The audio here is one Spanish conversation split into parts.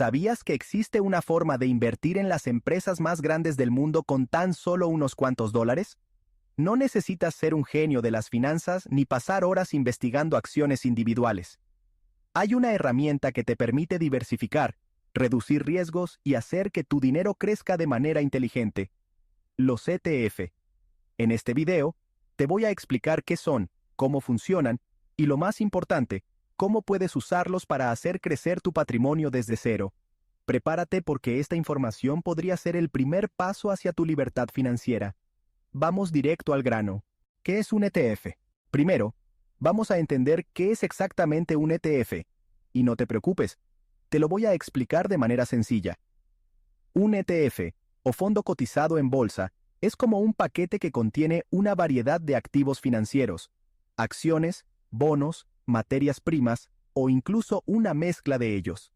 ¿Sabías que existe una forma de invertir en las empresas más grandes del mundo con tan solo unos cuantos dólares? No necesitas ser un genio de las finanzas ni pasar horas investigando acciones individuales. Hay una herramienta que te permite diversificar, reducir riesgos y hacer que tu dinero crezca de manera inteligente. Los ETF. En este video, te voy a explicar qué son, cómo funcionan y, lo más importante, cómo puedes usarlos para hacer crecer tu patrimonio desde cero. Prepárate porque esta información podría ser el primer paso hacia tu libertad financiera. Vamos directo al grano. ¿Qué es un ETF? Primero, vamos a entender qué es exactamente un ETF. Y no te preocupes, te lo voy a explicar de manera sencilla. Un ETF, o fondo cotizado en bolsa, es como un paquete que contiene una variedad de activos financieros, acciones, bonos, materias primas o incluso una mezcla de ellos.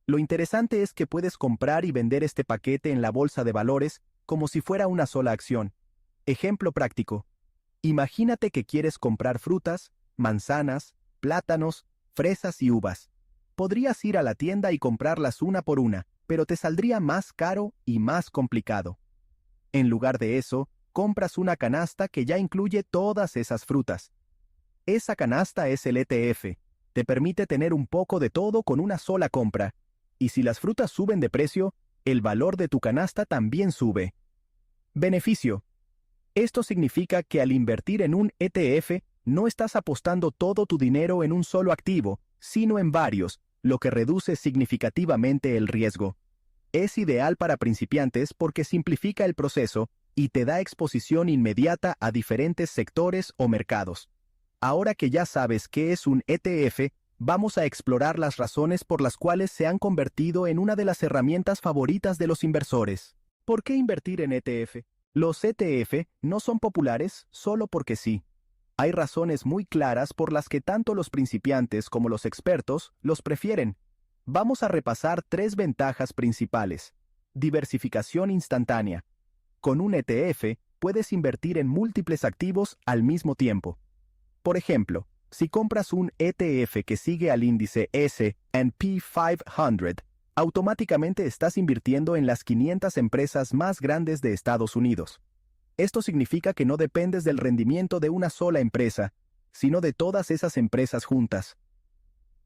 Lo interesante es que puedes comprar y vender este paquete en la bolsa de valores como si fuera una sola acción. Ejemplo práctico. Imagínate que quieres comprar frutas, manzanas, plátanos, fresas y uvas. Podrías ir a la tienda y comprarlas una por una, pero te saldría más caro y más complicado. En lugar de eso, compras una canasta que ya incluye todas esas frutas. Esa canasta es el ETF. Te permite tener un poco de todo con una sola compra. Y si las frutas suben de precio, el valor de tu canasta también sube. Beneficio. Esto significa que al invertir en un ETF, no estás apostando todo tu dinero en un solo activo, sino en varios, lo que reduce significativamente el riesgo. Es ideal para principiantes porque simplifica el proceso y te da exposición inmediata a diferentes sectores o mercados. Ahora que ya sabes qué es un ETF, vamos a explorar las razones por las cuales se han convertido en una de las herramientas favoritas de los inversores. ¿Por qué invertir en ETF? Los ETF no son populares solo porque sí. Hay razones muy claras por las que tanto los principiantes como los expertos los prefieren. Vamos a repasar 3 ventajas principales. Diversificación instantánea. Con un ETF puedes invertir en múltiples activos al mismo tiempo. Por ejemplo, si compras un ETF que sigue al índice S&P 500, automáticamente estás invirtiendo en las 500 empresas más grandes de Estados Unidos. Esto significa que no dependes del rendimiento de una sola empresa, sino de todas esas empresas juntas.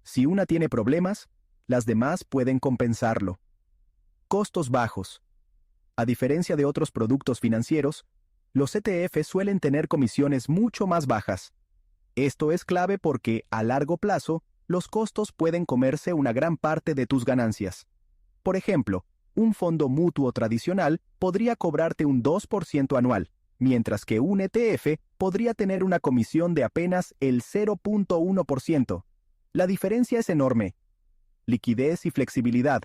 Si una tiene problemas, las demás pueden compensarlo. Costos bajos. A diferencia de otros productos financieros, los ETF suelen tener comisiones mucho más bajas. Esto es clave porque, a largo plazo, los costos pueden comerse una gran parte de tus ganancias. Por ejemplo, un fondo mutuo tradicional podría cobrarte un 2% anual, mientras que un ETF podría tener una comisión de apenas el 0.1%. La diferencia es enorme. Liquidez y flexibilidad.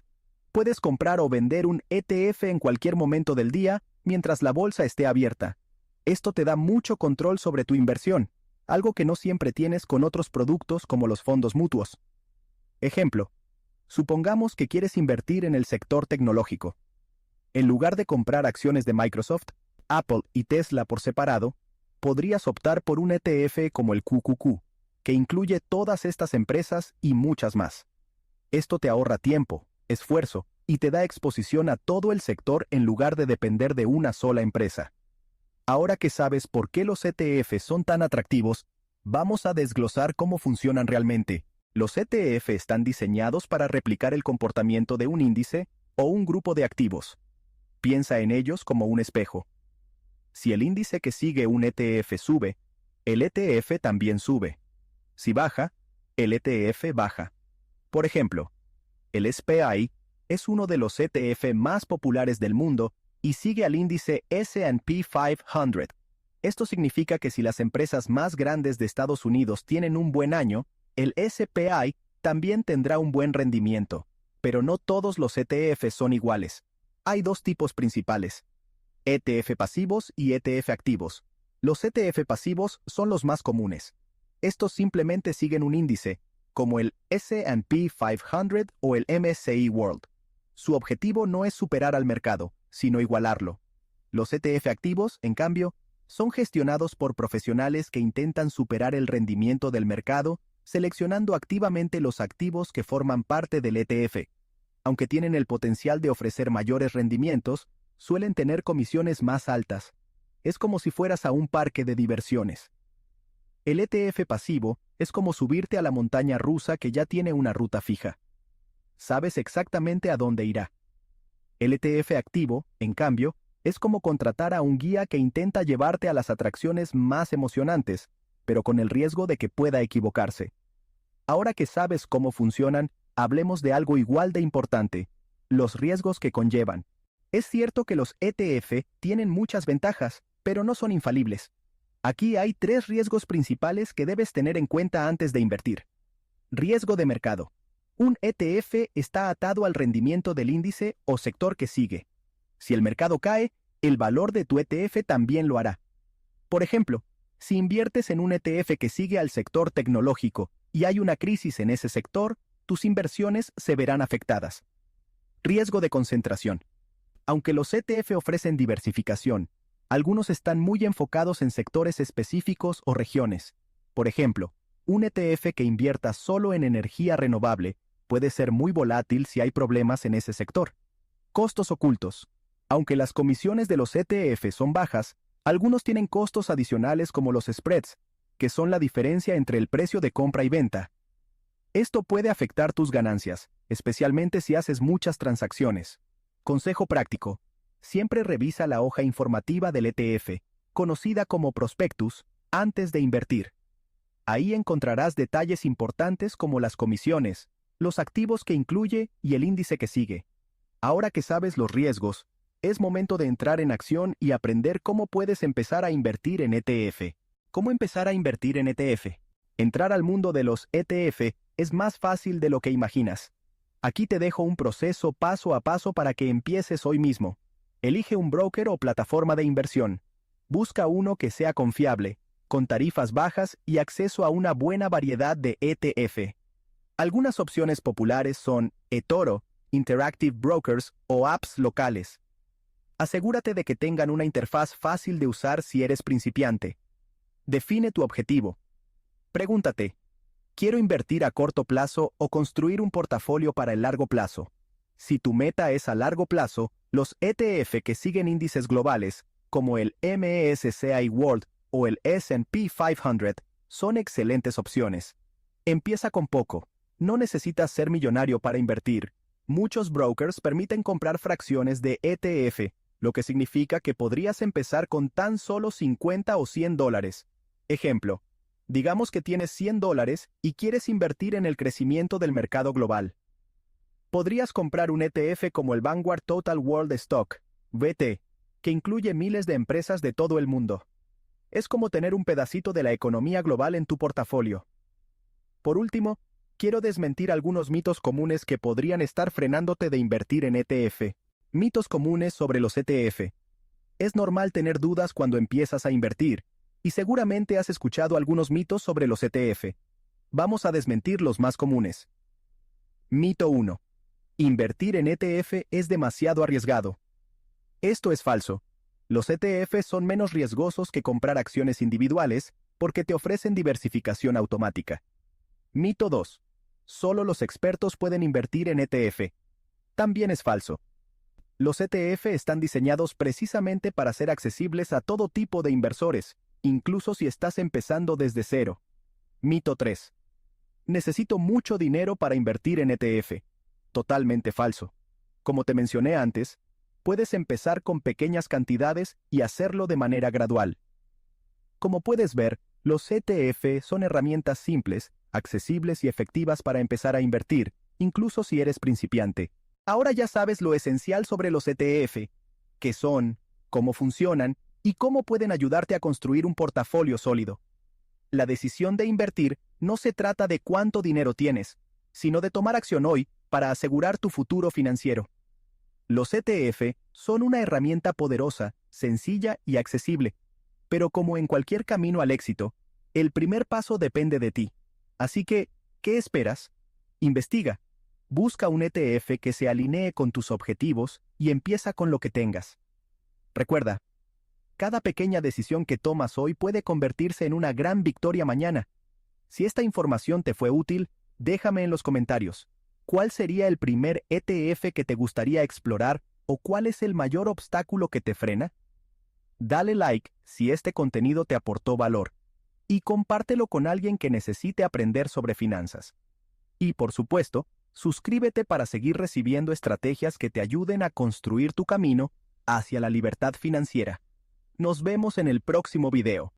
Puedes comprar o vender un ETF en cualquier momento del día mientras la bolsa esté abierta. Esto te da mucho control sobre tu inversión, algo que no siempre tienes con otros productos como los fondos mutuos. Ejemplo. Supongamos que quieres invertir en el sector tecnológico. En lugar de comprar acciones de Microsoft, Apple y Tesla por separado, podrías optar por un ETF como el QQQ, que incluye todas estas empresas y muchas más. Esto te ahorra tiempo, esfuerzo y te da exposición a todo el sector en lugar de depender de una sola empresa. Ahora que sabes por qué los ETF son tan atractivos, vamos a desglosar cómo funcionan realmente. Los ETF están diseñados para replicar el comportamiento de un índice o un grupo de activos. Piensa en ellos como un espejo. Si el índice que sigue un ETF sube, el ETF también sube. Si baja, el ETF baja. Por ejemplo, el SPY es uno de los ETF más populares del mundo y sigue al índice S&P 500. Esto significa que si las empresas más grandes de Estados Unidos tienen un buen año, el SPY también tendrá un buen rendimiento. Pero no todos los ETF son iguales. Hay 2 tipos principales: ETF pasivos y ETF activos. Los ETF pasivos son los más comunes. Estos simplemente siguen un índice, como el S&P 500 o el MSCI World. Su objetivo no es superar al mercado, sino igualarlo. Los ETF activos, en cambio, son gestionados por profesionales que intentan superar el rendimiento del mercado, seleccionando activamente los activos que forman parte del ETF. Aunque tienen el potencial de ofrecer mayores rendimientos, suelen tener comisiones más altas. Es como si fueras a un parque de diversiones. El ETF pasivo es como subirte a la montaña rusa que ya tiene una ruta fija. Sabes exactamente a dónde irá. El ETF activo, en cambio, es como contratar a un guía que intenta llevarte a las atracciones más emocionantes, pero con el riesgo de que pueda equivocarse. Ahora que sabes cómo funcionan, hablemos de algo igual de importante: los riesgos que conllevan. Es cierto que los ETF tienen muchas ventajas, pero no son infalibles. Aquí hay 3 riesgos principales que debes tener en cuenta antes de invertir. Riesgo de mercado. Un ETF está atado al rendimiento del índice o sector que sigue. Si el mercado cae, el valor de tu ETF también lo hará. Por ejemplo, si inviertes en un ETF que sigue al sector tecnológico y hay una crisis en ese sector, tus inversiones se verán afectadas. Riesgo de concentración. Aunque los ETF ofrecen diversificación, algunos están muy enfocados en sectores específicos o regiones. Por ejemplo, un ETF que invierta solo en energía renovable puede ser muy volátil si hay problemas en ese sector. Costos ocultos. Aunque las comisiones de los ETF son bajas, algunos tienen costos adicionales como los spreads, que son la diferencia entre el precio de compra y venta. Esto puede afectar tus ganancias, especialmente si haces muchas transacciones. Consejo práctico: siempre revisa la hoja informativa del ETF, conocida como prospectus, antes de invertir. Ahí encontrarás detalles importantes como las comisiones, los activos que incluye y el índice que sigue. Ahora que sabes los riesgos, es momento de entrar en acción y aprender cómo puedes empezar a invertir en ETF. ¿Cómo empezar a invertir en ETF? Entrar al mundo de los ETF es más fácil de lo que imaginas. Aquí te dejo un proceso paso a paso para que empieces hoy mismo. Elige un broker o plataforma de inversión. Busca uno que sea confiable, con tarifas bajas y acceso a una buena variedad de ETF. Algunas opciones populares son eToro, Interactive Brokers o apps locales. Asegúrate de que tengan una interfaz fácil de usar si eres principiante. Define tu objetivo. Pregúntate: ¿quiero invertir a corto plazo o construir un portafolio para el largo plazo? Si tu meta es a largo plazo, los ETF que siguen índices globales, como el MSCI World o el S&P 500, son excelentes opciones. Empieza con poco. No necesitas ser millonario para invertir. Muchos brokers permiten comprar fracciones de ETF, lo que significa que podrías empezar con tan solo $50 o $100. Ejemplo: digamos que tienes $100 y quieres invertir en el crecimiento del mercado global. Podrías comprar un ETF como el Vanguard Total World Stock, VT, que incluye miles de empresas de todo el mundo. Es como tener un pedacito de la economía global en tu portafolio. Por último, quiero desmentir algunos mitos comunes que podrían estar frenándote de invertir en ETF. Mitos comunes sobre los ETF. Es normal tener dudas cuando empiezas a invertir, y seguramente has escuchado algunos mitos sobre los ETF. Vamos a desmentir los más comunes. Mito 1. Invertir en ETF es demasiado arriesgado. Esto es falso. Los ETF son menos riesgosos que comprar acciones individuales porque te ofrecen diversificación automática. Mito 2. Solo los expertos pueden invertir en ETF. También es falso. Los ETF están diseñados precisamente para ser accesibles a todo tipo de inversores, incluso si estás empezando desde cero. Mito 3. Necesito mucho dinero para invertir en ETF. Totalmente falso. Como te mencioné antes, puedes empezar con pequeñas cantidades y hacerlo de manera gradual. Como puedes ver, los ETF son herramientas simples, accesibles y efectivas para empezar a invertir, incluso si eres principiante. Ahora ya sabes lo esencial sobre los ETF: qué son, cómo funcionan y cómo pueden ayudarte a construir un portafolio sólido. La decisión de invertir no se trata de cuánto dinero tienes, sino de tomar acción hoy para asegurar tu futuro financiero. Los ETF son una herramienta poderosa, sencilla y accesible, pero como en cualquier camino al éxito, el primer paso depende de ti. Así que, ¿qué esperas? Investiga. Busca un ETF que se alinee con tus objetivos y empieza con lo que tengas. Recuerda, cada pequeña decisión que tomas hoy puede convertirse en una gran victoria mañana. Si esta información te fue útil, déjame en los comentarios. ¿Cuál sería el primer ETF que te gustaría explorar o cuál es el mayor obstáculo que te frena? Dale like si este contenido te aportó valor y compártelo con alguien que necesite aprender sobre finanzas. Y por supuesto, suscríbete para seguir recibiendo estrategias que te ayuden a construir tu camino hacia la libertad financiera. Nos vemos en el próximo video.